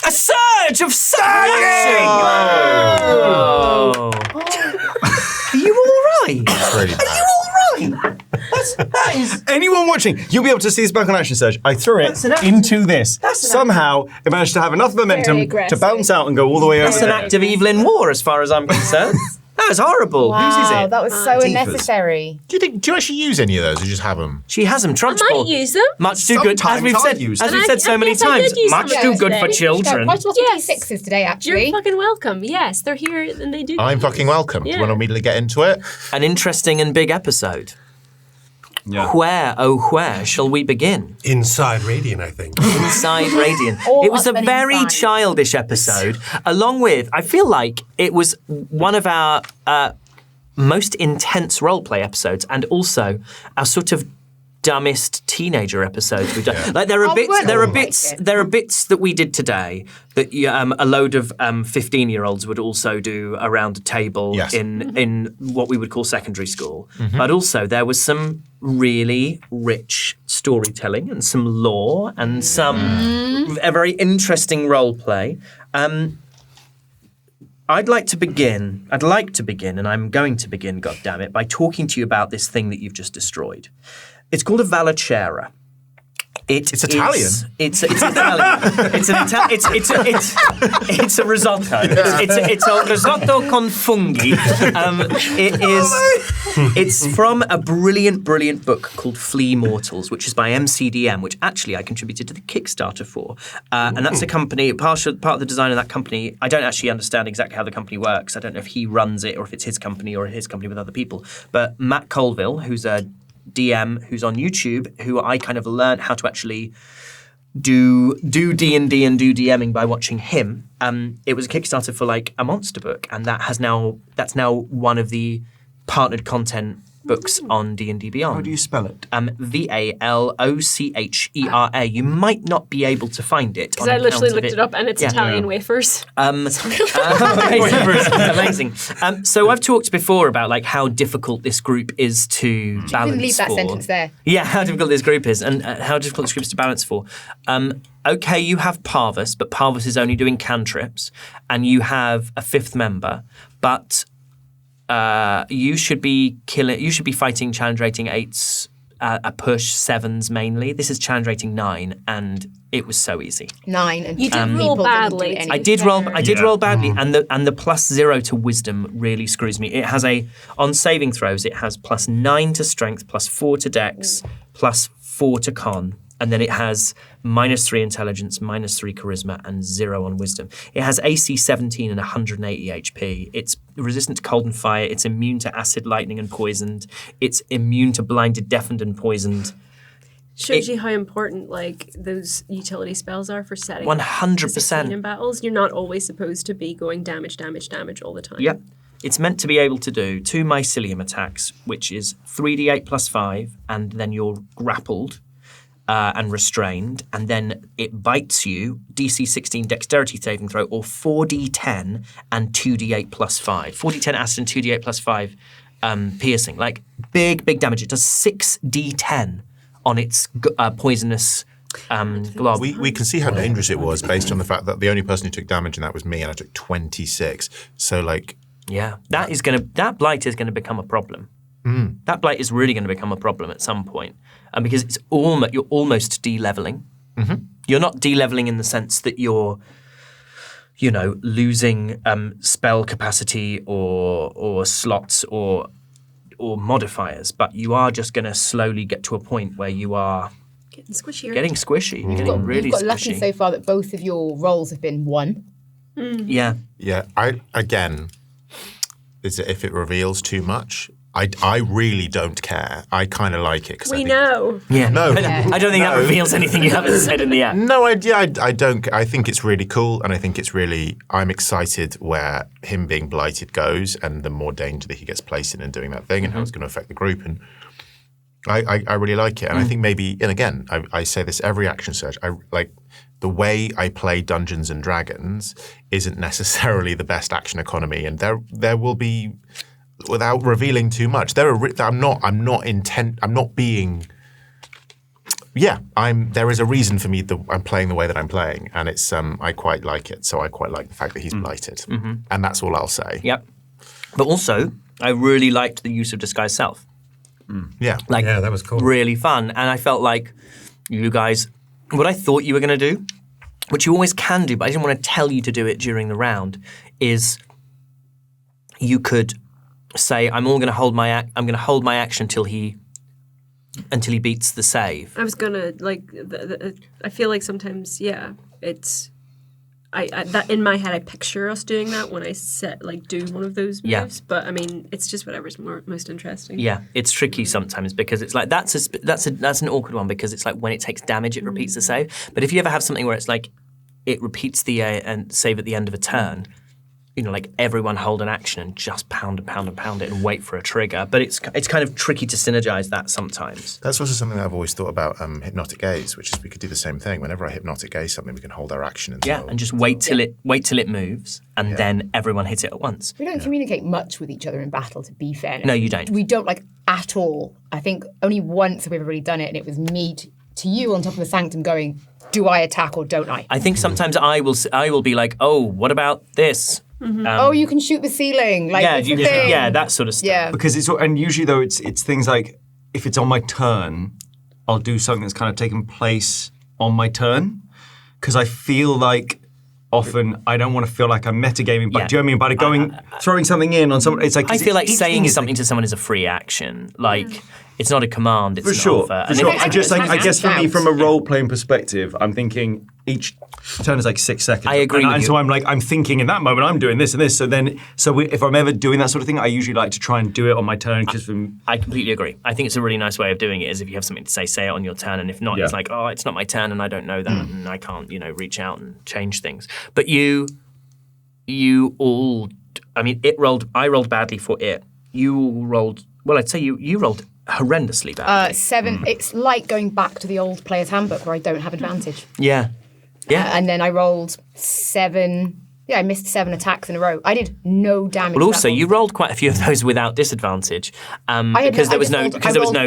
A surge of surging! Oh. Are you all right? It's really bad. Are you all right? That is... Anyone watching, you'll be able to see this back on action surge. I threw it into this. Somehow, it managed to have enough momentum to bounce out and go all the way over That's an there. act of Evelyn War, as far as I'm concerned. That was horrible. Wow, Whose is it? that was so unnecessary. Do you actually use any of those, or just have them? She has them. Trunchbull. I might use them. Much too good. As Sometimes we've I've said, used as them. we've said so many yes, I times, did use much them too good for yesterday. children. Quite a lot Yes. of D6s today, You're actually. fucking welcome. Yes, they're here and they do. I'm fucking welcome. Do you Yeah. want to immediately get into it? An interesting and big episode. Yeah. Where, oh where, shall we begin? Inside Raidion, I think. Inside Raidion. All It was a up and very inside. childish episode, along with, I feel like it was one of our most intense roleplay episodes, and also our sort of dumbest teenager episodes we've done. Yeah. Like there are Oh, we bits, weren't there are all bits, like it. there are bits that we did today that a load of 15-year-olds would also do around a table Yes. in what we would call secondary school. But also there was some really rich storytelling and some lore and some a very interesting role play. I'd like to begin, and I'm going to begin, goddammit, by talking to you about this thing that you've just destroyed. It's called a Valacera. It's Italian. It's Italian. It's a risotto. It's a risotto con funghi. It's from a brilliant book called Flea Mortals, which is by MCDM, which actually I contributed to the Kickstarter for. And that's a company, part of the design of that company, I don't actually understand exactly how the company works. I don't know if he runs it or if it's his company or his company with other people. But Matt Colville, who's a DM who's on YouTube, who I kind of learned how to actually do D&D and do DMing by watching him. It was a Kickstarter for like a monster book, and that's now one of the partnered content books on D&D Beyond. How do you spell it? Valocchera. You might not be able to find it. Because I literally looked it up and it's Italian wafers. Amazing. So I've talked before about like how difficult this group is to balance. Couldn't leave that for. sentence there. Yeah, how difficult this group is, and how difficult this group is to balance for. Okay, you have Parvis, but Parvis is only doing cantrips, and you have a fifth member, but you should be fighting challenge rating 8s, a push 7s mainly. This is challenge rating 9, and it was so easy. 9 and You did roll people didn't do badly. anything. I did roll badly, and the +0 to wisdom really screws me. It has on saving throws, it has +9 to strength, +4 to dex, +4 to con, and then it has -3 intelligence, -3 charisma, and 0 on wisdom. It has AC 17 and 180 HP. It's resistant to cold and fire. It's immune to acid, lightning, and poisoned. It's immune to blinded, deafened, and poisoned. Shows you how important like those utility spells are for setting 100%. in battles. You're not always supposed to be going damage all the time. Yep. It's meant to be able to do 2 mycelium attacks, which is 3d8 +5, and then you're grappled and restrained, and then it bites you, DC 16 dexterity saving throw, or 4d10 and 2d8 +5. 4d10 acid and 2d8 +5 piercing. Like, big damage. It does 6d10 on its poisonous glob. We can see how dangerous it was based on the fact that the only person who took damage in that was me, and I took 26. So, like... Yeah, that blight is going to become a problem. That blight is really going to become a problem at some point, because you're almost de-leveling. Mm-hmm. You're not de-leveling in the sense that you're, losing spell capacity or slots or modifiers, but you are just going to slowly get to a point where you are Getting squishier. You're getting really You've got squishy. lucky so far that both of your rolls have been 1. Yeah. Yeah, if it reveals too much, I really don't care. I kind of like it. We know. Yeah. No. I don't think that reveals anything you haven't said in the app. No, I don't. I think it's really cool, and I think I'm excited where him being blighted goes, and the more danger that he gets placed in and doing that thing, and how it's going to affect the group. And I really like it. And I think maybe, and again, I say this every action search, I like the way I play Dungeons and Dragons isn't necessarily the best action economy, and there will be, without revealing too much, I'm not being yeah, there is a reason for me that I'm playing the way that I'm playing, and it's I quite like it. So I quite like the fact that he's blighted, and that's all I'll say. Yep. But also, I really liked the use of disguise self. Yeah, Yeah, that was cool. Really fun, and I felt like you guys, what I thought you were going to do, which you always can do, but I didn't want to tell you to do it during the round, is you could say, I'm going to hold my action until he beats the save. I was gonna I feel like sometimes, it's. That in my head, I picture us doing that when I do one of those moves. But I mean, it's just whatever's most interesting. Yeah, it's tricky sometimes because it's like that's an awkward one because it's like when it takes damage, it repeats the save. But if you ever have something where it's like it repeats the and save at the end of a turn, you know, like everyone hold an action and just pound and pound and pound it and wait for a trigger. But it's kind of tricky to synergize that sometimes. that's also something that I've always thought about hypnotic gaze, which is we could do the same thing. Whenever I hypnotic gaze something, we can hold our action until And just wait till it moves, and then everyone hit it at once. We don't communicate much with each other in battle, to be fair. No, you don't. We don't, at all. I think only once have we ever really done it, and it was me to you on top of the sanctum going, do I attack or don't I? I think sometimes I will be like, oh, what about this? You can shoot the ceiling. That sort of stuff. Yeah. Because and usually though it's things like if it's on my turn, I'll do something that's kind of taken place on my turn because I feel like often I don't want to feel like I'm metagaming. But do you know what I mean? By throwing something in on someone, it's like I feel like saying something to someone is a free action. It's not a command. It's for an offer. For sure. I guess for me, out. from a role playing perspective, I'm thinking each turn is like 6 seconds. I agree with and you. so I'm thinking in that moment I'm doing this and this. So if I'm ever doing that sort of thing, I usually like to try and do it on my turn. I completely agree. I think it's a really nice way of doing it. Is if you have something to say it on your turn, and if not, it's like, oh, it's not my turn, and I don't know that, and I can't, reach out and change things. But you all, I mean, I rolled badly for it. You all rolled. Well, I'd say you rolled horrendously badly. 7. It's like going back to the old player's handbook where I don't have advantage. Yeah. And then I rolled 7. Yeah, I missed 7 attacks in a row. I did no damage. Well, also, you rolled quite a few of those without disadvantage because there was no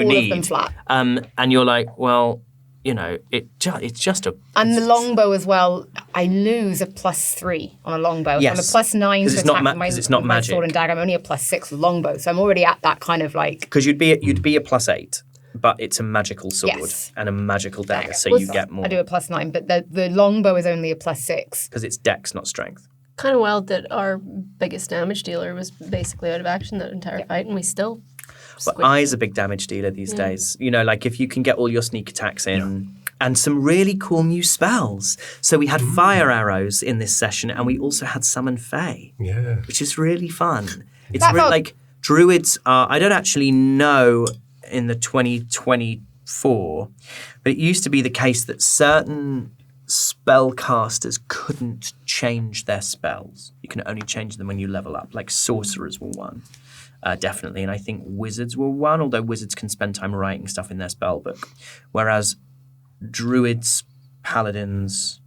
need. Of them flat. And you're like, well, it's just a. And the longbow as well. I lose a +3 on a longbow. Yes. So I'm a +9 to attack because it's not my magic. sword and dagger. I'm only a +6 with longbow, so I'm already at that kind of like. Because you'd be a +8, but it's a magical sword Yes. and a magical dagger, so you get more. I do a +9, but the longbow is only a +6. Because it's dex, not strength. Kind of wild that our biggest damage dealer was basically out of action that entire fight, and we still. But I's a big damage dealer these days. Like if you can get all your sneak attacks in. And some really cool new spells. So we had fire arrows in this session, and we also had summon Fae. Yeah. Which is really fun. It's really like druids are. I don't actually know in the 2024, but it used to be the case that certain spellcasters couldn't change their spells. You can only change them when you level up. Like sorcerers were one. Definitely, and I think wizards were one, although wizards can spend time writing stuff in their spellbook. Whereas druids, paladins,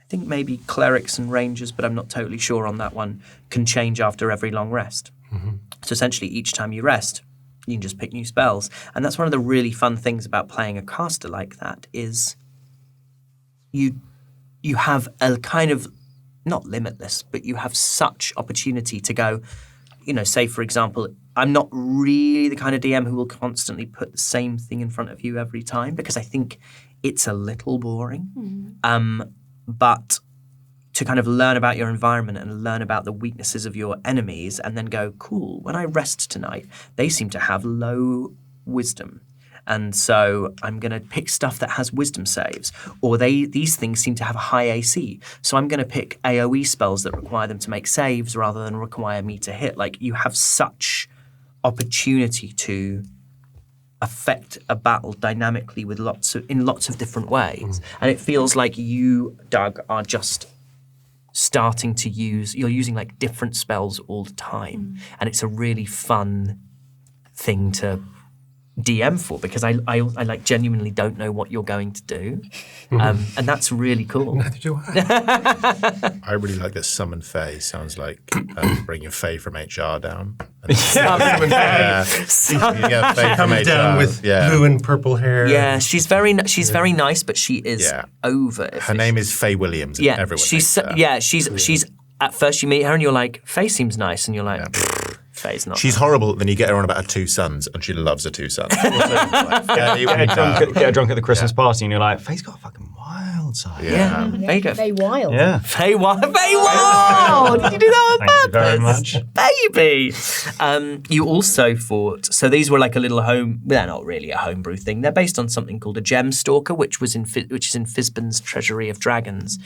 I think maybe clerics and rangers, but I'm not totally sure on that one, can change after every long rest. So essentially each time you rest, you can just pick new spells. And that's one of the really fun things about playing a caster like that is you have a kind of, not limitless, but you have such opportunity to go, say for example, I'm not really the kind of DM who will constantly put the same thing in front of you every time because I think it's a little boring. But to kind of learn about your environment and learn about the weaknesses of your enemies and then go, cool, when I rest tonight, they seem to have low wisdom. And so I'm going to pick stuff that has wisdom saves. Or these things seem to have a high AC. So I'm going to pick AoE spells that require them to make saves rather than require me to hit. Like you have such opportunity to affect a battle dynamically with in lots of different ways. And it feels like you, Doug, are just starting to you're using like different spells all the time. And it's a really fun thing to DM for because I like genuinely don't know what you're going to do. And that's really cool. Neither do I. I really like this summon Fae. Sounds like bringing Fae from HR down. Human hair. Comes down with blue and purple hair. Yeah, she's very nice, but she is over. Her name is Faye Williams. And everyone she's at first you meet her and you're like, Faye seems nice, and you're like, Faye's not. She's horrible. Then you get her on about her 2 sons, and she loves her 2 sons. Get her drunk at the Christmas party, and you're like, Faye's got a fucking wild side. Yeah. There you go. Faye Wild. Yeah. Faye Wild. Faye Wild. Did you do that on Thank purpose? you very much. Baby. You also fought. So these were like a little home. They're not really a homebrew thing. They're based on something called a gem stalker, which is in Fizban's Treasury of Dragons.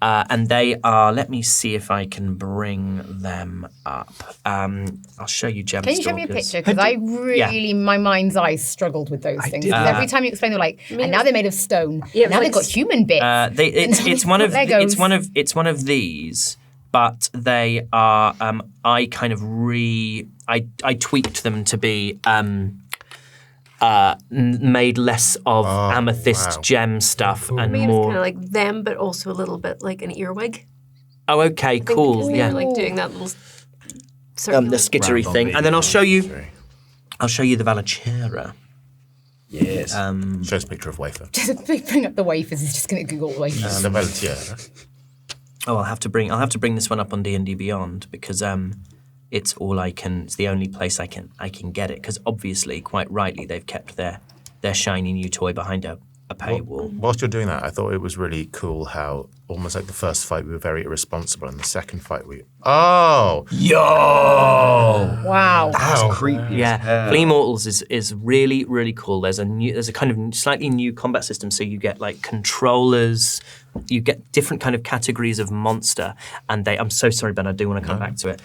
And they are. Let me see if I can bring them up. I'll show you gem. Can you show me a picture? Because I really, my mind's eye struggled with those things. Every time you explain, they're like, and now they're made of stone. Yeah, now they've got human bits. It's one of these, but they are. I kind of I tweaked them to be. Made less of amethyst gem stuff and Maybe more. it's kind of like them, but also a little bit like an earwig. Oh, okay, cool. They Yeah, were like doing that little circular. the skittery thing, and then I'll show you the Valachera. Yes. Show us a picture of wafer. Just bring up the wafers. He's just going to Google wafers. The Valentiera. Oh, I'll have to bring this one up on D&D Beyond because it's the only place I can get it because obviously, quite rightly, they've kept their shiny new toy behind a paywall. Whilst you're doing that, I thought it was really cool how almost like the first fight we were very irresponsible, and the second fight Wow. That's creepy. Yeah, Flea Mortals is really, really cool. There's a kind of slightly new combat system, so you get like controllers, you get different kind of categories of monster, and I'm so sorry, Ben, I do want to come back to it.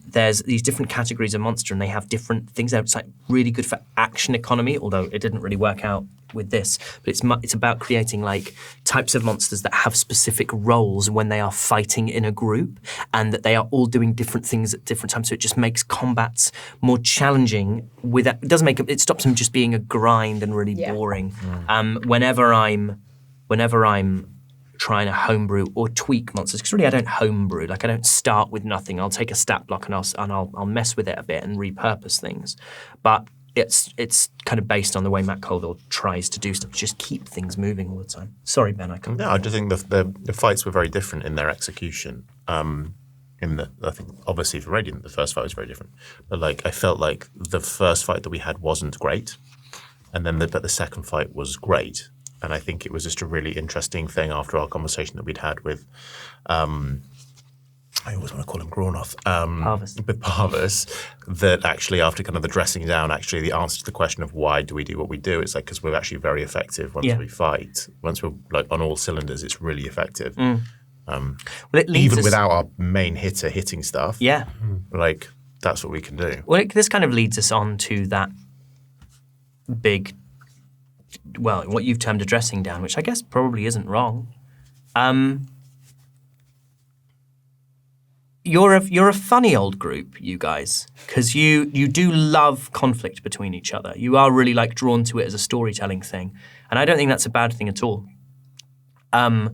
There's these different categories of monster, and they have different things. It's like really good for action economy, although it didn't really work out with this, but it's about creating like types of monsters that have specific roles when they are fighting in a group, and that they are all doing different things at different times. So it just makes combats more challenging. It stops them just being a grind and really boring. Whenever I'm trying to homebrew or tweak monsters, because really I don't homebrew. Like I don't start with nothing. I'll take a stat block and I'll mess with it a bit and repurpose things, but. It's kind of based on the way Matt Colville tries to do stuff, just keep things moving all the time. Sorry, Ben, I can't. No, I just think the fights were very different in their execution. I think obviously for Raidion, the first fight was very different. But like I felt like the first fight that we had wasn't great, and then but the second fight was great. And I think it was just a really interesting thing after our conversation that we'd had with. I always want to call him Gronoth, with Parvis, that actually after kind of the dressing down, actually the answer to the question of why do we do what we do, it's like because we're actually very effective once we fight. Once we're like on all cylinders, it's really effective. Even without our main hitter hitting stuff. Yeah. Like that's what we can do. Well, this kind of leads us on to that big, well, what you've termed a dressing down, which I guess probably isn't wrong. You're a funny old group, you guys, because you do love conflict between each other. You are really like drawn to it as a storytelling thing, and I don't think that's a bad thing at all. But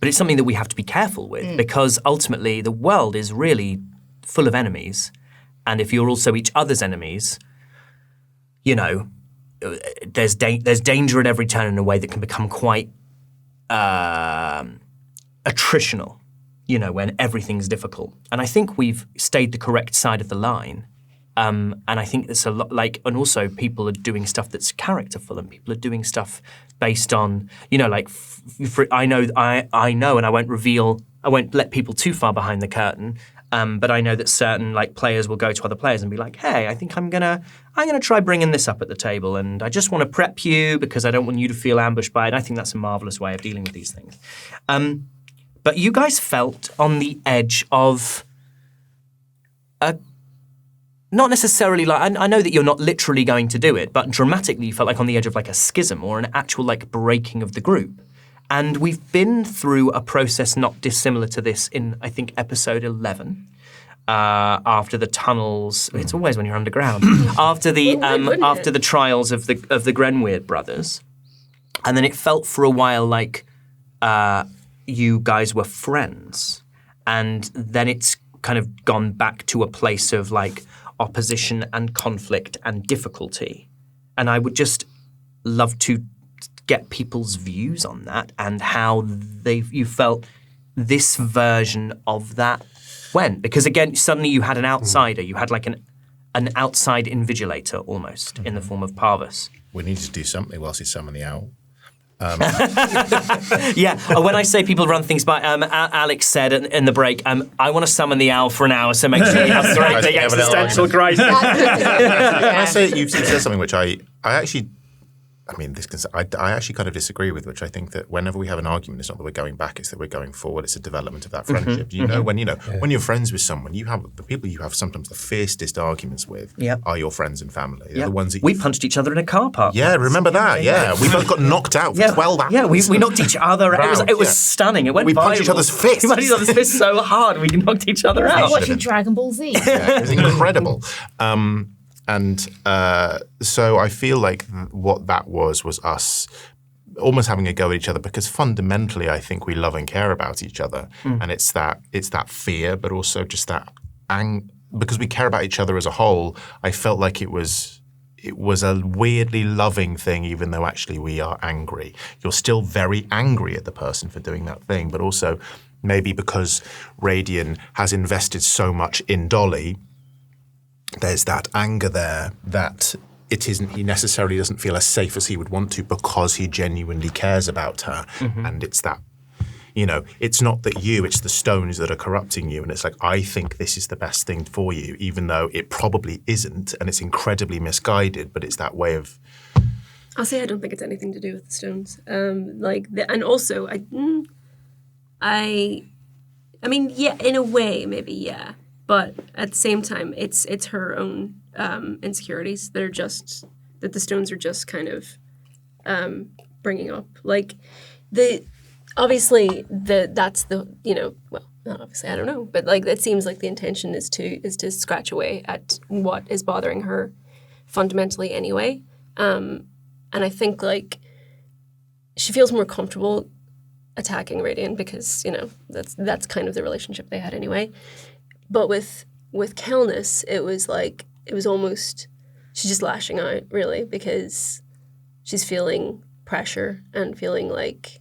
it's something that we have to be careful with because ultimately the world is really full of enemies, and if you're also each other's enemies, you know, there's danger at every turn in a way that can become quite attritional. You know, when everything's difficult. And I think we've stayed the correct side of the line. And I think there's a lot and also people are doing stuff that's characterful and people are doing stuff based on, you know, like, I know, and I won't let people too far behind the curtain, but I know that certain like players will go to other players and be like, hey, I think I'm gonna try bringing this up at the table and I just want to prep you because I don't want you to feel ambushed by it. And I think that's a marvelous way of dealing with these things. But you guys felt on the edge of not necessarily like, I know that you're not literally going to do it, but dramatically you felt like on the edge of like a schism or an actual like breaking of the group. And we've been through a process not dissimilar to this in, I think, episode 11. After the tunnels, it's always when you're underground. after the trials of the Grenweird brothers. And then it felt for a while like you guys were friends, and then it's kind of gone back to a place of like opposition and conflict and difficulty. And I would just love to get people's views on that and how you felt this version of that went. Because again, suddenly you had an outsider. You had like an outside invigilator almost in the form of Parvis. We need to do something whilst he's summoning the owl. When I say people run things by, Alex said in the break, I want to summon the owl for an hour, so make sure you have great big existential crisis. Can I say you've said something which I actually, I actually kind of disagree with, which I think that whenever we have an argument, it's not that we're going back, it's that we're going forward. It's a development of that friendship. When you're friends with someone, you have the people you have sometimes the fiercest arguments with are your friends and family. They're the ones that we punched each other in a car park. Yeah, remember that? Yeah, we both got knocked out for 12 hours. Yeah, we knocked each other out. It was stunning. It went We viral. punched each other's fists. We punched each other's fists so hard we knocked each other out. Watching Dragon Ball Z. It was incredible. So I feel like what that was us almost having a go at each other, because fundamentally I think we love and care about each other. And it's that fear, but also just that because we care about each other as a whole. I felt like it was a weirdly loving thing, even though actually we are angry. You're still very angry at the person for doing that thing, but also maybe because Raidion has invested so much in Dolly, there's that anger there that he necessarily doesn't feel as safe as he would want to because he genuinely cares about her. And it's that, it's not that it's the stones that are corrupting you. And it's like, I think this is the best thing for you, even though it probably isn't. And it's incredibly misguided, but it's that way of... I'll say I don't think it's anything to do with the stones. And also, in a way, maybe, yeah. But at the same time, it's her own insecurities that the stones are just kind of bringing up. Like obviously that's the not obviously, I don't know, but like it seems like the intention is to scratch away at what is bothering her fundamentally anyway. And I think like she feels more comfortable attacking Raidion because that's kind of the relationship they had anyway. But with Kelnys, it was almost, she's just lashing out, really, because she's feeling pressure and feeling like,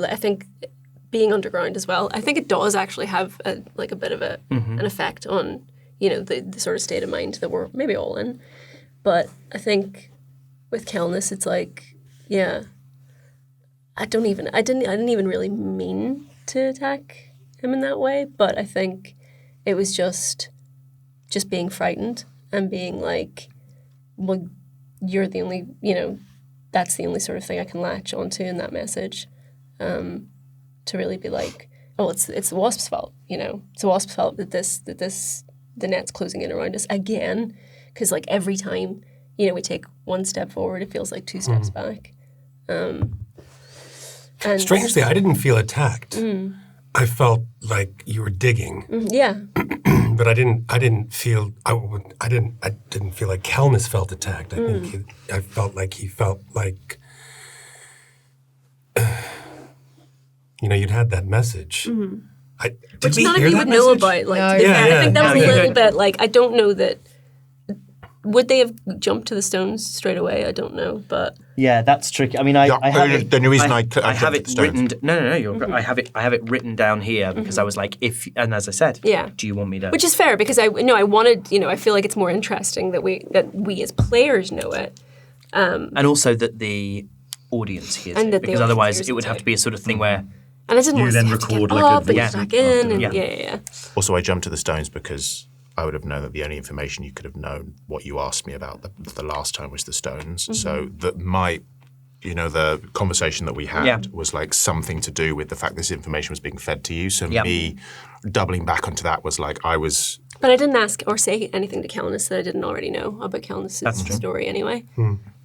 I think, being underground as well. I think it does actually have a bit of an effect on, the sort of state of mind that we're maybe all in. But I think with Kelnys, it's like, yeah, I didn't even really mean to attack him in that way, but I think it was just being frightened and being like, well, you're the only, that's the only sort of thing I can latch onto in that message, to really be like, oh, it's the wasp's fault, It's the wasp's fault that the net's closing in around us again, because like every time, we take one step forward, it feels like two steps back. And strangely, I didn't feel attacked. I felt like you were digging. Yeah. But I didn't feel like Kelmus felt attacked. I felt like he felt like you'd had that message. Which none of you would know about. Like, I think that was a little bit like, I don't know that. Would they have jumped to the stones straight away? I don't know, but yeah, that's tricky. I mean, I have it. The reason I have it written. No. You're I have it written down here because I was like, and as I said, do you want me to? Which is fair because I wanted. I feel like it's more interesting that we as players know it, and also that the audience hears it, because otherwise it would have to be a sort of thing where. And I didn't want to record like a back in. Yeah. Also, I jumped to the stones because I would have known that the only information you could have known what you asked me about the last time was the stones. So that the conversation that we had was like something to do with the fact this information was being fed to you. So me doubling back onto that was like I was. But I didn't ask or say anything to Kelnys that I didn't already know about Kelnys' story anyway.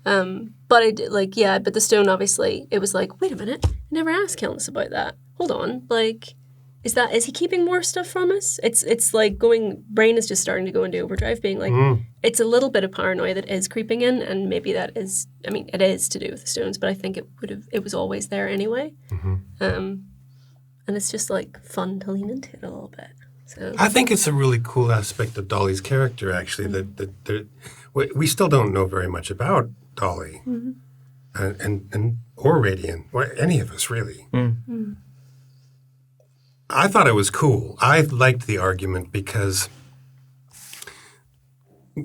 But I did, but the stone obviously, it was like, wait a minute, I never asked Kelnys about that. Hold on, like. Is he keeping more stuff from us? It's like brain is just starting to go into overdrive, being like, it's a little bit of paranoia that is creeping in, and maybe that is, it is to do with the stones, but I think it was always there anyway. And it's just like fun to lean into it a little bit. So I think it's a really cool aspect of Dolly's character, actually, that we still don't know very much about Dolly and or Raidion, or any of us, really. I thought it was cool. I liked the argument because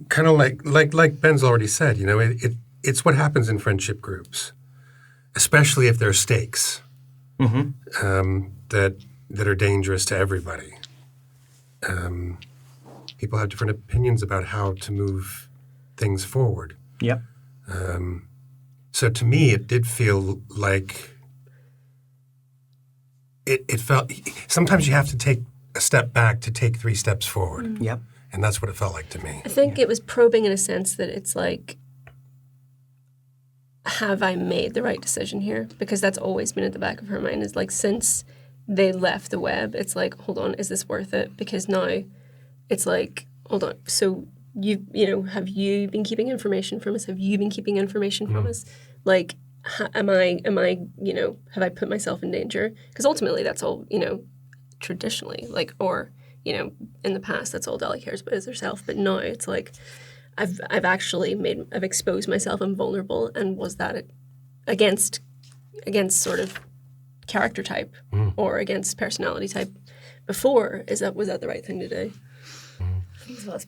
kind of like Ben's already said, you know, it's what happens in friendship groups, especially if there are stakes that are dangerous to everybody. People have different opinions about how to move things forward. Yep. So to me, it did feel like it felt. Sometimes you have to take a step back to take 3 steps forward. Yep. And that's what it felt like to me. I think it was probing in a sense that it's like, have I made the right decision here? Because that's always been at the back of her mind, is like, since they left the web, it's like, hold on, is this worth it? Because now it's like, hold on, so you know, have you been keeping information from us? Have you been keeping information from us? Like, am I, you know, have I put myself in danger? Because ultimately that's all, you know, traditionally, like, or, you know, in the past, that's all Dolly cares about is herself. But now it's like, I've actually I've exposed myself. I'm vulnerable. And was that against sort of character type or against personality type before? Was that the right thing to do?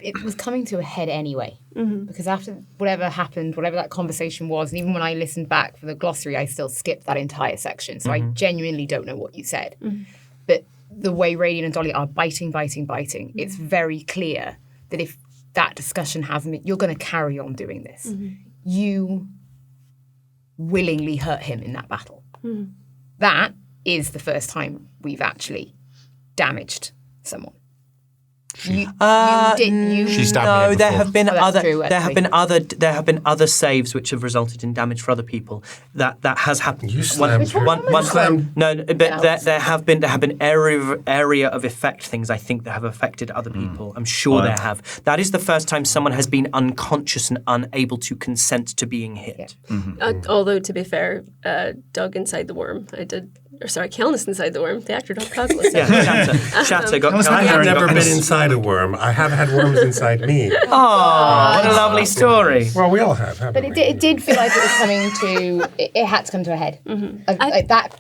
It was coming to a head anyway, because after whatever happened, whatever that conversation was, and even when I listened back for the glossary, I still skipped that entire section. So I genuinely don't know what you said. But the way Raidion and Dolly are biting, it's very clear that if that discussion hasn't, you're going to carry on doing this. You willingly hurt him in that battle. That is the first time we've actually damaged someone. She's stabbed No, me there before. have been Oh, that's true, there have actually. been other saves which have resulted in damage for other people. That has happened. You slammed her. One slammed. No, but there have been area of effect things, I think, that have affected other people. I'm sure there have. That is the first time someone has been unconscious and unable to consent to being hit. Although, to be fair, Doug inside the worm, Kelnys inside the worm, the actor Doug Douglas. Yeah, Shatter got. I have never been got- inside a worm. I have had worms inside me. Oh, what a lovely story. Well, we all have, haven't But we? it did feel like it was coming to. It had to come to a head. Like that.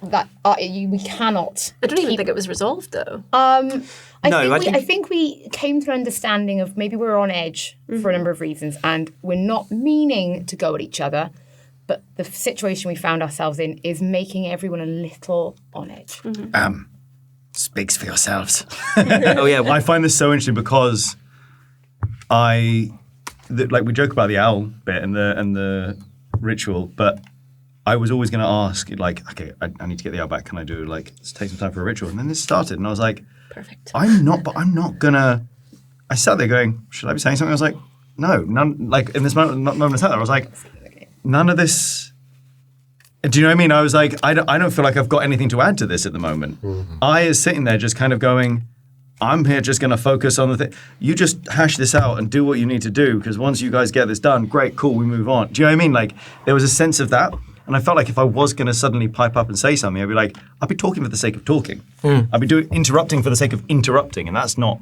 We cannot. I don't even think it was resolved, though. I think we came to an understanding of maybe we're on edge for a number of reasons, and we're not meaning to go at each other. But the situation we found ourselves in is making everyone a little on edge. Speaks for yourselves. Oh yeah, I find this so interesting because we joke about the owl bit and the ritual, but I was always going to ask, like, okay, I need to get the owl back. Can I do, like, let's take some time for a ritual? And then this started, and I was like, Perfect. I'm not gonna. I sat there going, should I be saying something? I was like, no, none. Like in this moment I sat there, I was like, none of this. Do you know what I mean? I was like, I don't feel like I've got anything to add to this at the moment. I is sitting there just kind of going, I'm here just going to focus on the thing. You just hash this out and do what you need to do, because once you guys get this done, great, cool, we move on. Do you know what I mean? Like, there was a sense of that. And I felt like if I was going to suddenly pipe up and say something, I'd be like, I'd be talking for the sake of talking. I'd be interrupting for the sake of interrupting, and that's not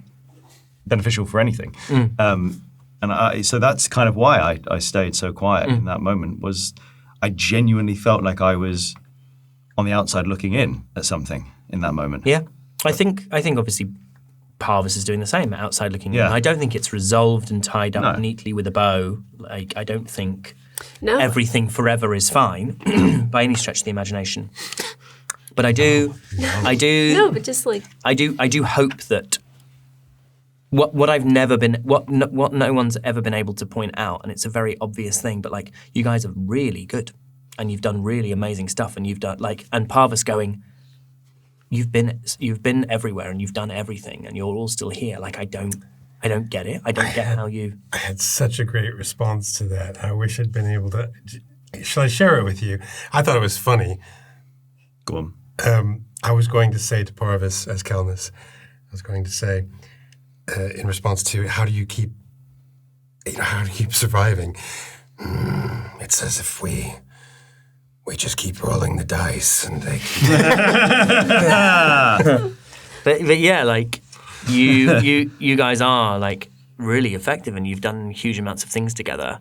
beneficial for anything. So that's kind of why I stayed so quiet in that moment, was I genuinely felt like I was on the outside looking in at something in that moment. Yeah, I think obviously Parvis is doing the same, outside looking in. Yeah. I don't think it's resolved and tied up No. neatly with a bow. Like, I don't think No. everything forever is fine by any stretch of the imagination. But I do. No, but just like I do hope that what I've never been, what no one's ever been able to point out, and it's a very obvious thing, but like, you guys are really good, and you've done really amazing stuff, and you've done and Parvis going, you've been everywhere and you've done everything, and you're all still here. Like, I don't get it. I don't get how you. I had such a great response to that. I wish I'd been able to. Shall I share it with you? I thought it was funny. Go on. I was going to say to Parvis as Kelnys, I was going to say, in response to how do you keep surviving? It's as if we just keep rolling the dice and they keep... But yeah, like, you guys are like really effective, and you've done huge amounts of things together.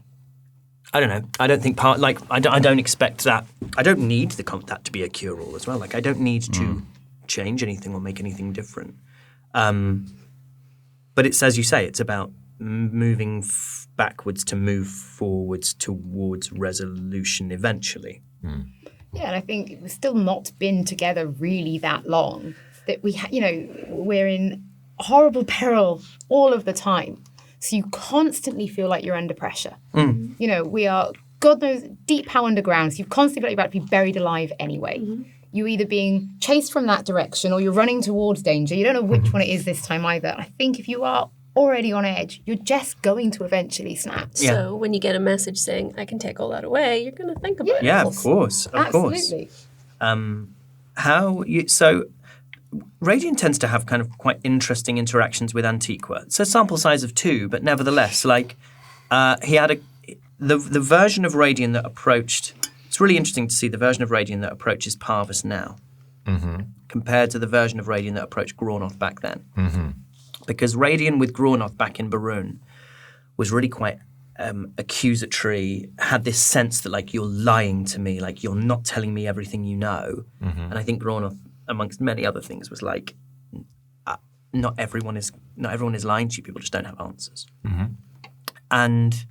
I don't know. I don't think I don't expect that. I don't need that to be a cure-all as well. Like I don't need to change anything or make anything different. But it's, as you say, it's about moving backwards to move forwards towards resolution eventually. Yeah, and I think we've still not been together really that long. That we're in horrible peril all of the time. So you constantly feel like you're under pressure. We are, God knows, deep how underground. So you constantly feel like you're about to be buried alive anyway. You're either being chased from that direction or you're running towards danger. You don't know which one it is this time either. I think if you are already on edge, you're just going to eventually snap. Yeah. So when you get a message saying, I can take all that away, you're going to think about it. Yeah, of course. Absolutely. So Raidion tends to have kind of quite interesting interactions with Antiqua. It's a sample size of 2, but nevertheless, like he had the version of Raidion that approached. It's really interesting to see the version of Raidion that approaches Parvis now, compared to the version of Raidion that approached Graunoth back then. Because Raidion with Graunoth back in Barun was really quite accusatory, had this sense that like you're lying to me, like you're not telling me everything you know. And I think Graunoth, amongst many other things, was like, not everyone is lying to you. People just don't have answers. And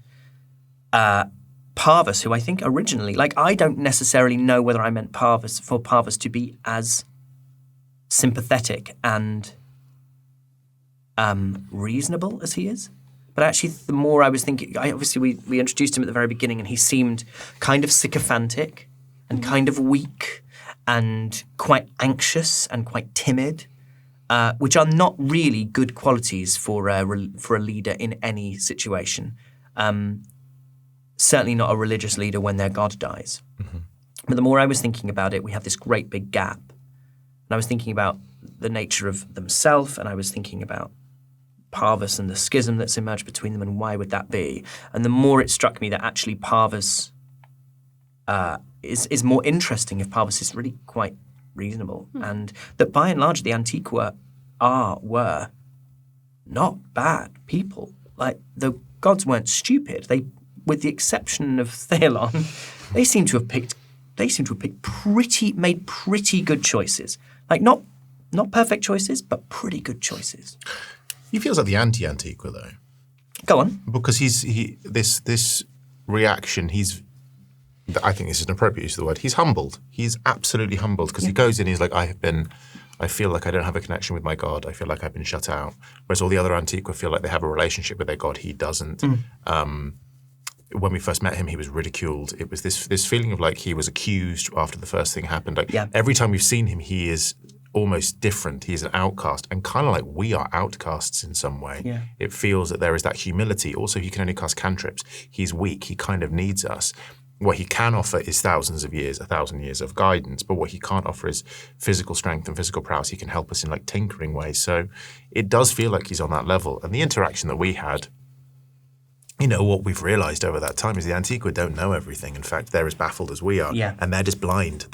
Parvis, who I think originally, like I don't necessarily know whether I meant Parvis to be as sympathetic and reasonable as he is. But actually, the more I was thinking, we introduced him at the very beginning, and he seemed kind of sycophantic and kind of weak and quite anxious and quite timid, which are not really good qualities for a leader in any situation. Certainly not a religious leader when their god dies. But the more I was thinking about it, we have this great big gap. And I was thinking about the nature of themselves, and I was thinking about Parvis and the schism that's emerged between them, and why would that be? And the more it struck me that actually Parvis is more interesting if Parvis is really quite reasonable, and that by and large the Antiqua were not bad people. Like the gods weren't stupid. They, with the exception of Theolon, they seem to have made pretty good choices. Like not perfect choices, but pretty good choices. He feels like the anti-Antiqua, though. Go on. Because this reaction, I think this is an appropriate use of the word, he's humbled. He's absolutely humbled, because he goes in, he's like, I feel like I don't have a connection with my God. I feel like I've been shut out. Whereas all the other Antiqua feel like they have a relationship with their God. He doesn't. When we first met him, he was ridiculed. It was this feeling of like he was accused after the first thing happened. Like every time we've seen him, he is almost different. He's an outcast, and kind of like we are outcasts in some way. Yeah. It feels that there is that humility. Also, he can only cast cantrips. He's weak. He kind of needs us. What he can offer is 1,000 years of guidance, but what he can't offer is physical strength and physical prowess. He can help us in like tinkering ways. So it does feel like he's on that level. And the interaction that we had, what we've realized over that time is the Antiqua don't know everything. In fact, they're as baffled as we are. Yeah. And they're just blind.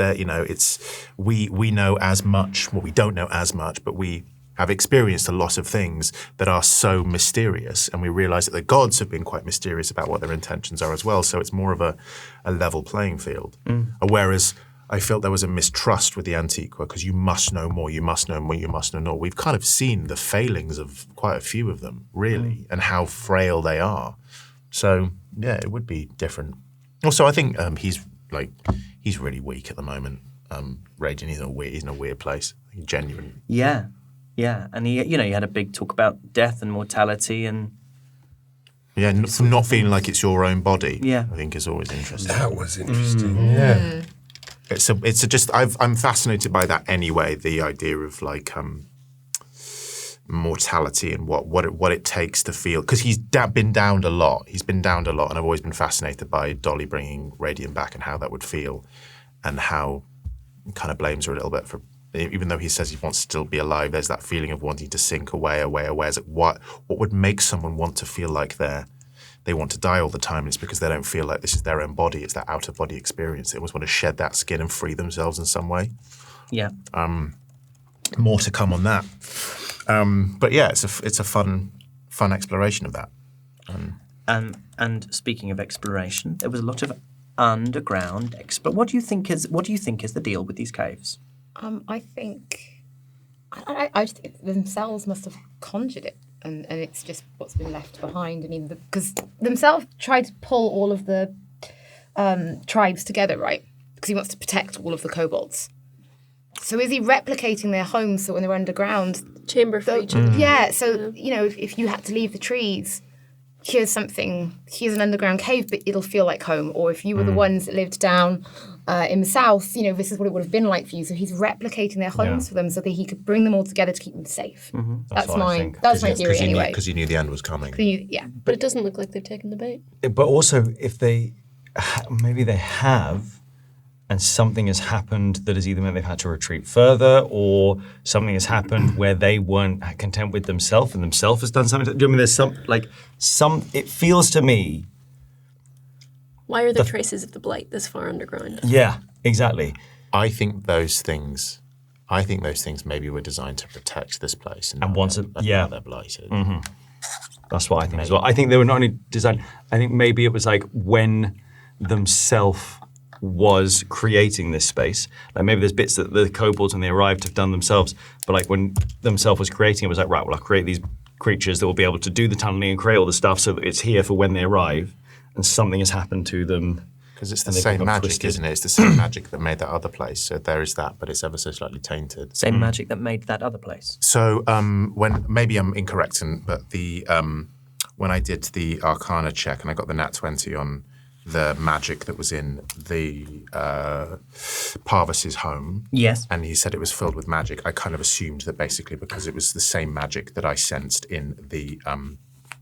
We know as much, well, we don't know as much, but we have experienced a lot of things that are so mysterious, and we realize that the gods have been quite mysterious about what their intentions are as well. So it's more of a level playing field. Whereas I felt there was a mistrust with the Antiqua, because you must know more, you must know more, you must know more. We've kind of seen the failings of quite a few of them, really, and how frail they are. So yeah, it would be different. Also, I think he's really weak at the moment. Raidion, he's in a weird place. Genuine. Yeah. Yeah, and he had a big talk about death and mortality, and not feeling like it's your own body. Yeah, I think is always interesting. That was interesting. Yeah, I'm fascinated by that anyway. The idea of like mortality and what it takes to feel, because he's been downed a lot. He's been downed a lot, and I've always been fascinated by Dolly bringing Raidion back and how that would feel, and how he kind of blames her a little bit for. Even though he says he wants to still be alive, there's that feeling of wanting to sink away. Is it what would make someone want to feel like they want to die all the time? It's because they don't feel like this is their own body. It's that out-of-body experience. They almost want to shed that skin and free themselves in some way. Yeah. More to come on that. But yeah, it's a fun exploration of that. And speaking of exploration, there was a lot of underground What do you think is the deal with these caves? I think themselves must have conjured it, and it's just what's been left behind. I mean, because themselves tried to pull all of the tribes together, right? Because he wants to protect all of the kobolds. So is he replicating their homes so when they're underground? Chamber for each other. Yeah, so, if you had to leave the trees, here's an underground cave, but it'll feel like home. Or if you were the ones that lived down in the south, this is what it would have been like for you. So he's replicating their homes for them so that he could bring them all together to keep them safe. Mm-hmm. That's my theory anyway. Because you knew the end was coming. But it doesn't look like they've taken the bait. But also, if maybe they have, and something has happened that has either meant they've had to retreat further, or something has happened where they weren't content with themselves, and themselves has done something. Do you mean there's some? It feels to me. Why are there traces of the blight this far underground? Yeah, exactly. I think those things maybe were designed to protect this place, and once they're blighted. Mm-hmm. That's what I think as well. I think they were not only designed. I think maybe it was like when themselves was creating this space. Like maybe there's bits that the kobolds when they arrived have done themselves, but like when themselves was creating it was like, right, well, I'll create these creatures that will be able to do the tunneling and create all the stuff so that it's here for when they arrive, and something has happened to them. Because it's the same magic, isn't it? It's the same magic that made that other place. So there is that, but it's ever so slightly tainted. Same magic that made that other place. So when maybe I'm incorrect, but when I did the Arcana check and I got the nat 20 on the magic that was in the Parvis's home. Yes. And he said it was filled with magic. I kind of assumed that basically because it was the same magic that I sensed in the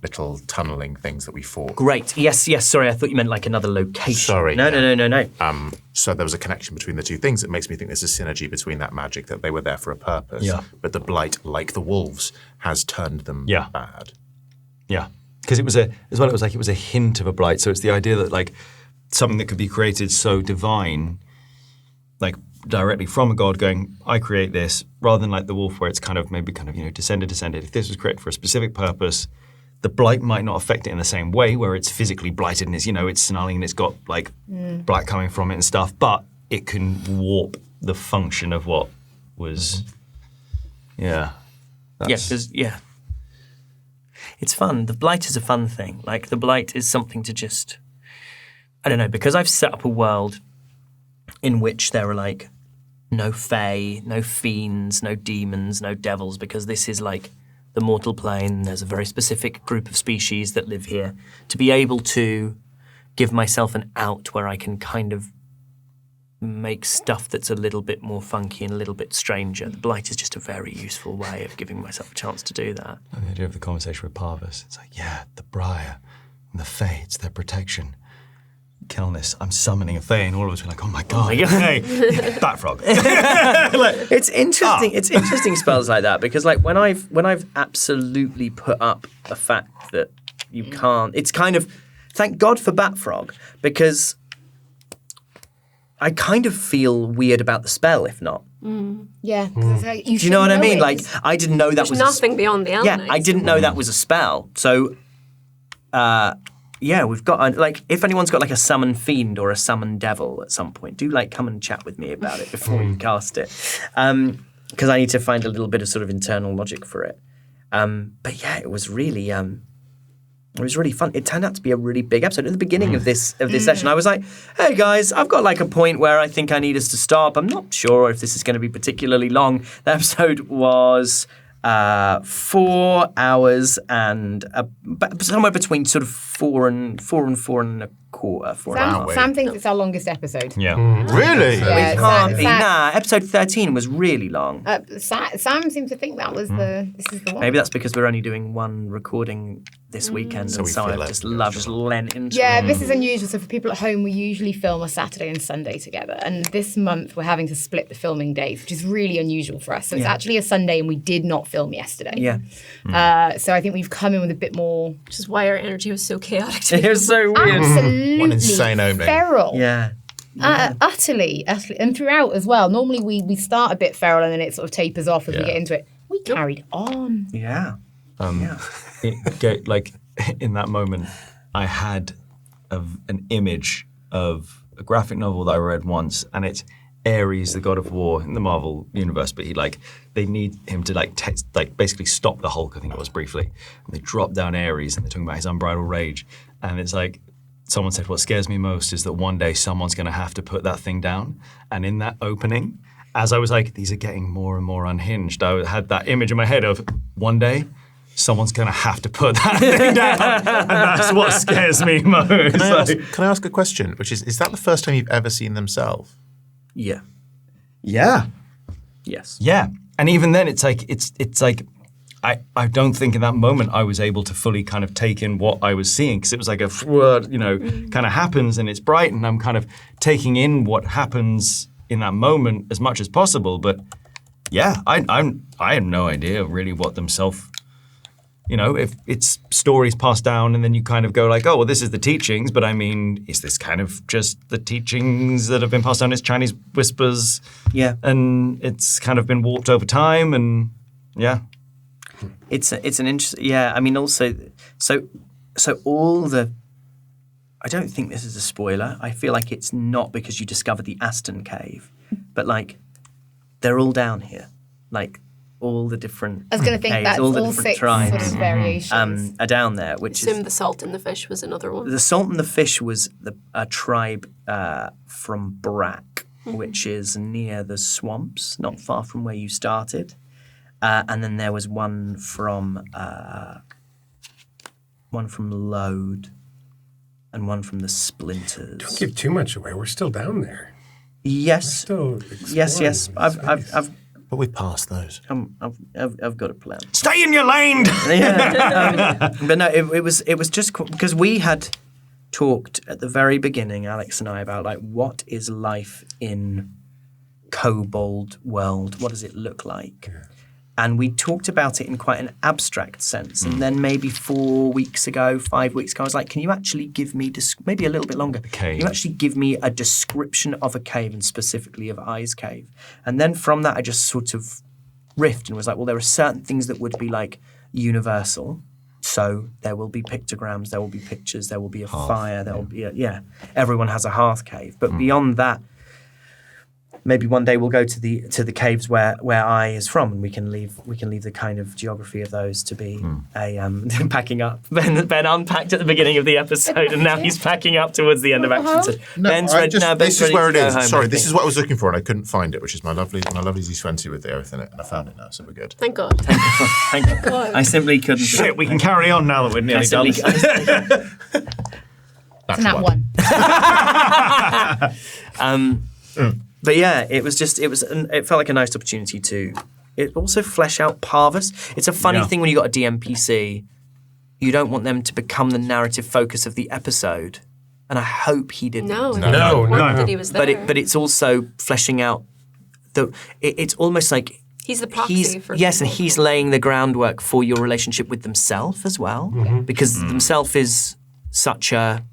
little tunneling things that we fought. Great. Yes. Sorry, I thought you meant like another location. Sorry. No. So there was a connection between the two things that makes me think there's a synergy between that magic, that they were there for a purpose. Yeah. But the blight, like the wolves, has turned them bad. Yeah. Because it was a hint of a blight. So it's the idea that like something that could be created so divine, like directly from a god going, I create this, rather than like the wolf where it's maybe descended. If this was created for a specific purpose, the blight might not affect it in the same way where it's physically blighted and it's snarling and it's got like blight coming from it and stuff, but it can warp the function of what was, It's fun. The blight is a fun thing. Like, the blight is something to just... I don't know, because I've set up a world in which there are, like, no fae, no fiends, no demons, no devils, because this is, like, the mortal plane. There's a very specific group of species that live here. To be able to give myself an out where I can kind of make stuff that's a little bit more funky and a little bit stranger. The blight is just a very useful way of giving myself a chance to do that. And the idea of the conversation with Parvis, it's like, the briar and the fae, it's their protection. Kelnys, I'm summoning a fae, and all of us are like, oh my god, hey, bat frog. It's interesting. It's interesting spells like that, because like when I've absolutely put up the fact that you can't, it's kind of, thank God for bat frog, because I kind of feel weird about the spell, if not. Yeah. Do you know what I mean? Like, I didn't know that was nothing beyond the elements. Yeah, I didn't know that was a spell. So, we've got, like, if anyone's got like a summon fiend or a summon devil at some point, do like come and chat with me about it before you cast it. Because I need to find a little bit of sort of internal logic for it. But yeah, it was really fun. It turned out to be a really big episode. At the beginning of this session, I was like, hey guys, I've got like a point where I think I need us to stop. I'm not sure if this is going to be particularly long. The episode was 4 hours and somewhere between sort of four and a quarter. Sam thinks it's our longest episode. Yeah. Really? Yeah, It can't be. Nah, episode 13 was really long. Sam seemed to think that was this is the one. Maybe that's because we're only doing one recording this weekend, and so I've just lent into it. This is unusual. So for people at home, we usually film a Saturday and Sunday together. And this month, we're having to split the filming days, which is really unusual for us. So it's actually a Sunday, and we did not film yesterday. Yeah. So I think we've come in with a bit more... Which is why our energy was so chaotic. It was so weird. Absolutely One insane opening. feral. Yeah. Utterly. And throughout as well. Normally we start a bit feral and then it sort of tapers off as we get into it. We carried on. Yeah. Like in that moment, I had an image of a graphic novel that I read once, and it's Ares, the god of war in the Marvel universe, but they need him to basically stop the Hulk, I think it was briefly. And they drop down Ares and they're talking about his unbridled rage. And it's like, someone said, what scares me most is that one day someone's going to have to put that thing down. And in that opening, as I was like, these are getting more and more unhinged, I had that image in my head of one day, someone's going to have to put that thing down. And that's what scares me most. Can I ask a question, which is that the first time you've ever seen themselves? Yeah. Yeah. Yes. Yeah. And even then, it's like I don't think in that moment I was able to fully kind of take in what I was seeing, because it was like kind of happens and it's bright, and I'm kind of taking in what happens in that moment as much as possible. But yeah, I have no idea really what themselves. If it's stories passed down and then you kind of go like, oh, well, this is the teachings, but I mean, is this kind of just the teachings that have been passed down as Chinese whispers? Yeah. And it's kind of been warped over time, and yeah. It's an interesting, yeah, I mean, also, so all the, I don't think this is a spoiler. I feel like it's not because you discover the Aston Cave, but like, they're all down here. Like, all the different I was going to think caves, that's all the all different 6 tribes sort of variations. are down there, which Assume is the salt in the fish was another one. the Salt and the Fish was a tribe from Brack, which is near the swamps, not far from where you started, and then there was one from Lode, and one from the Splinters. Don't give too much away. We're still down there. Yes, Still yes. exploring. I've But we passed those. I've got a plan. Stay in your lane! Yeah, but no, it was just because we had talked at the very beginning, Alex and I, about like what is life in kobold world? What does it look like? Yeah. And we talked about it in quite an abstract sense. And then maybe 5 weeks ago, I was like, can you actually give me, maybe a little bit longer, can you actually give me a description of a cave, and specifically of Eye's cave? And then from that, I just sort of riffed and was like, well, there are certain things that would be like universal. So there will be pictograms, there will be pictures, there will be a fire, there will be everyone has a hearth cave. But beyond that, maybe one day we'll go to the caves where Eye is from, and we can leave the kind of geography of those to be packing up. Ben unpacked at the beginning of the episode, and now he's packing up towards the end of action. So Ben's ready. This is where it is. Home, Sorry, this is what I was looking for, and I couldn't find it, which is my lovely Z20 with the Oath in it, and I found it now, so we're good. Thank God. Thank you. I simply couldn't. Shit, we can carry on now that we're nearly done. That's Isn't that one? But yeah, it felt like a nice opportunity to also flesh out Parvis. It's a funny thing when you got a DMPC, you don't want them to become the narrative focus of the episode. And I hope he didn't. No. That he was there. But it's also fleshing out it's almost like he's the proxy for yes, and he's laying the groundwork for your relationship with themself as well. Because themself is such a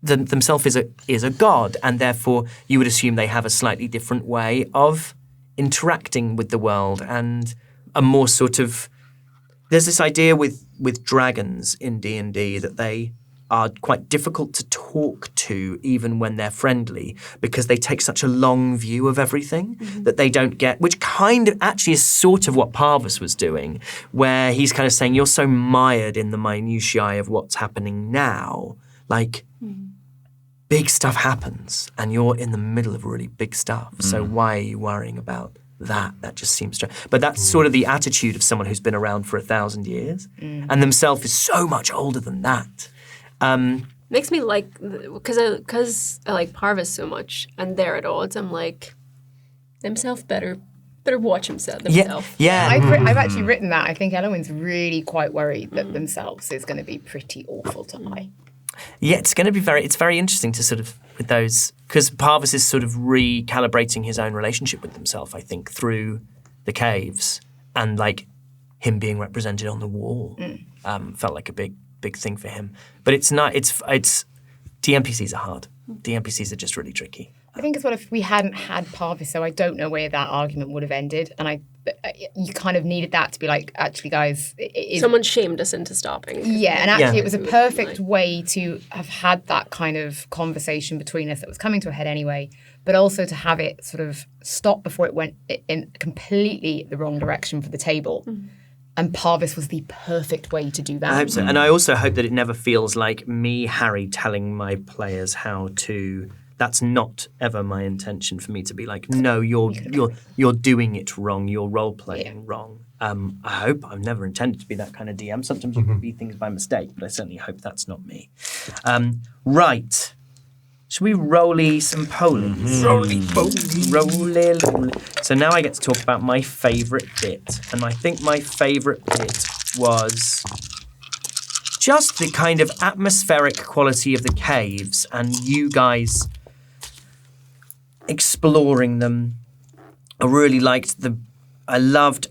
themself is a god, and therefore you would assume they have a slightly different way of interacting with the world, and a more sort of, there's this idea with dragons in D&D that they are quite difficult to talk to even when they're friendly, because they take such a long view of everything that they don't get, which kind of actually is sort of what Parvis was doing, where he's kind of saying, you're so mired in the minutiae of what's happening now, like big stuff happens and you're in the middle of really big stuff. So why are you worrying about that? That just seems strange. But that's sort of the attitude of someone who's been around for 1,000 years and themselves is so much older than that. Makes me like, because I like Parvis so much and they're at odds, I'm like, themself better watch himself. Yeah. I've actually written that. I think Elowin's really quite worried that themselves is going to be pretty awful to Eye. Yeah, it's going to be it's very interesting to sort of, with those, because Parvis is sort of recalibrating his own relationship with himself, I think, through the caves, and like him being represented on the wall felt like a big thing for him. But it's not, it's DMPCs are hard. DMPCs are just really tricky. I think as well, if we hadn't had Parvis, so I don't know where that argument would have ended. And But you kind of needed that to be like, actually, guys, Someone shamed us into stopping. Yeah, and actually Yeah. it was a perfect way to have had that kind of conversation between us that was coming to a head anyway, but also to have it sort of stop before it went in completely the wrong direction for the table. And Parvis was the perfect way to do that. I hope so. And I also hope that it never feels like me, Harry, telling my players how to. That's not ever my intention for me to be like, no, you're doing it wrong. You're role playing wrong. I hope I've never intended to be that kind of DM. Sometimes you can be things by mistake, but I certainly hope that's not me. Right. Should we roll some Polies? Roll. So now I get to talk about my favourite bit. And I think my favourite bit was just the kind of atmospheric quality of the caves and you guys exploring them. I really liked I loved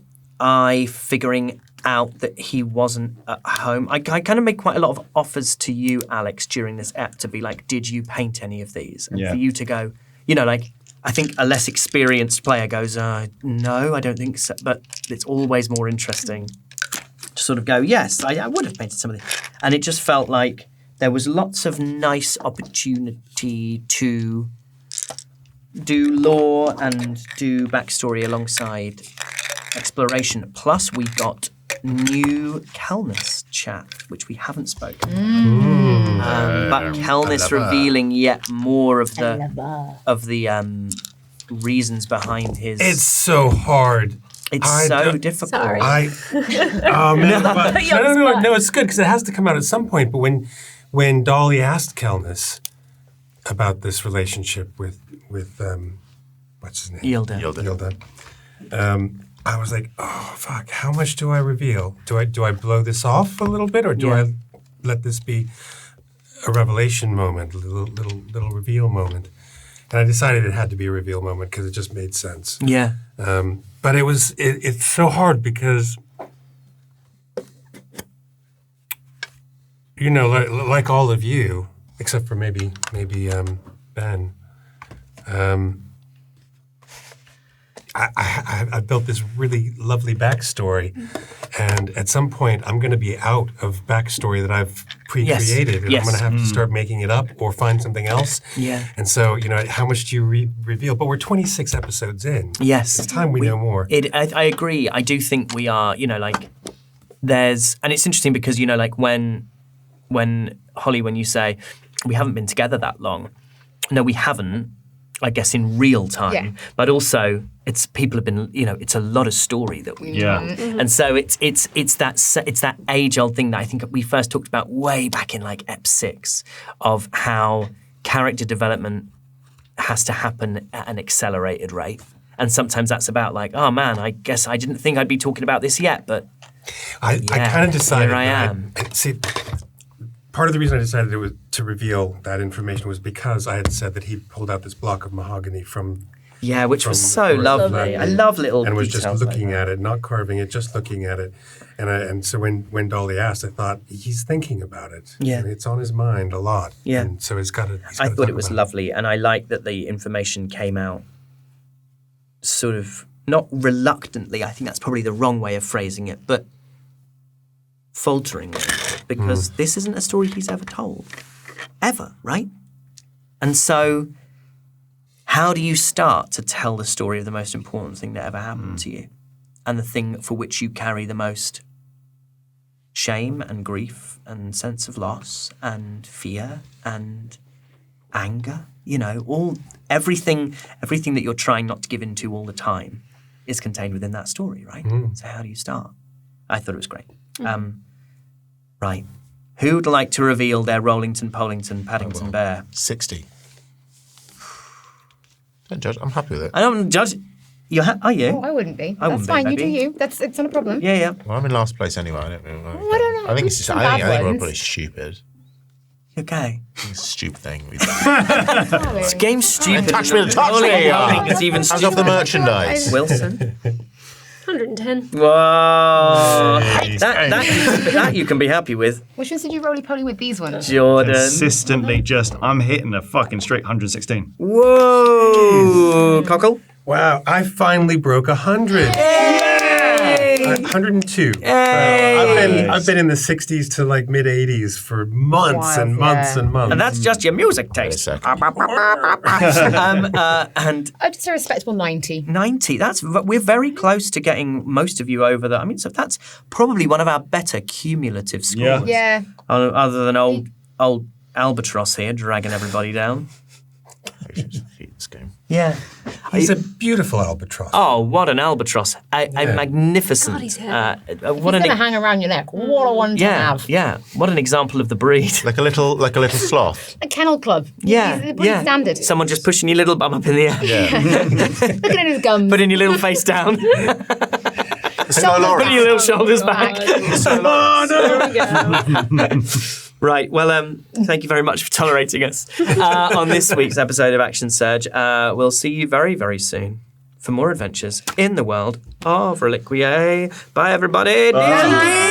figuring out that he wasn't at home. I kind of made quite a lot of offers to you, Alex, during this ep to be like, did you paint any of these? And for you to go, like, I think a less experienced player goes, no, I don't think so. But it's always more interesting to sort of go, yes, I would have painted some of these. And it just felt like there was lots of nice opportunity to do lore and do backstory alongside exploration. Plus, we got new Kelnys chat, which we haven't spoken about. But Kelnys revealing yet more of the reasons behind his. It's so hard. It's so difficult. Sorry. Oh man! No, it's good because it has to come out at some point. But when Dolly asked Kelnys about this relationship with what's his name? Yilda. I was like, oh fuck! How much do I reveal? Do I blow this off a little bit, or do I let this be a revelation moment, a little reveal moment? And I decided it had to be a reveal moment because it just made sense. Yeah. But it's so hard because, like all of you, except for maybe Ben, I built this really lovely backstory, and at some point I'm going to be out of backstory that I've pre-created, and I'm going to have to start making it up or find something else. Yeah. And so, how much do you reveal? But we're 26 episodes in. Yes. It's time we know more. I agree. I do think we are, there's, and it's interesting because, when Holly, when you say, we haven't been together that long. No, we haven't, I guess, in real time. Yeah. But also, people have been, it's a lot of story that we know. And so it's that age-old thing that I think we first talked about way back in like Ep 6 of how character development has to happen at an accelerated rate. And sometimes that's about like, oh man, I guess I didn't think I'd be talking about this yet, but I kind of decided here I am. Part of the reason I decided it was to reveal that information was because I had said that he pulled out this block of mahogany from which was so from lovely. I love little and was just details looking like that. at it, not carving it, just looking at it. And so when Dolly asked, I thought he's thinking about it. Yeah. And it's on his mind a lot. Yeah. And so he's got to. I thought it was lovely, and I like that the information came out sort of not reluctantly. I think that's probably the wrong way of phrasing it, but falteringly, because this isn't a story he's ever told, ever, right? And so, how do you start to tell the story of the most important thing that ever happened to you, and the thing for which you carry the most shame and grief and sense of loss and fear and anger? Everything that you're trying not to give into all the time is contained within that story, right? So how do you start? I thought it was great. Right. Who'd like to reveal their Rollington, Pollington, Paddington Bear? 60. Don't judge. I'm happy with it. I don't judge. Are you? Oh, I wouldn't be. I That's wouldn't be, fine. You do maybe. you. It's not a problem. Yeah. Well, I'm in last place anyway. I don't know. I don't know. I think it's just. Some I think bad we're ones. probably stupid. Okay. It's a stupid thing. This game's stupid. Touch me, touch me. I think it's even Hands off stupider. the merchandise. Wilson. 110. Whoa. That you can be happy with. Which ones did you roly-poly with? These ones? Jordan. Consistently I'm hitting a fucking straight 116. Whoa. Cockle. Wow, I finally broke 100. Yay! 102. I've been in the 60s to like mid 80s for months and months and months. And that's just your music taste. And I'd say a respectable 90. 90. We're very close to getting most of you over that. I mean, so that's probably one of our better cumulative scores. Yeah. Other than old Albatross here dragging everybody down. This game. Yeah. He's a beautiful albatross. Oh, what an albatross. A magnificent. God, he's heavy. He's going to hang around your neck. What a one to have. Yeah. What an example of the breed. Like a little sloth. A kennel club. Yeah. He's the breed standard. Someone just pushing your little bum up in the air. Yeah. Looking at his gums. Putting your little face down. Putting your little shoulders back. Right, well, thank you very much for tolerating us on this week's episode of Action Surge. We'll see you very, very soon for more adventures in the world of Reliquia. Bye, everybody. Bye.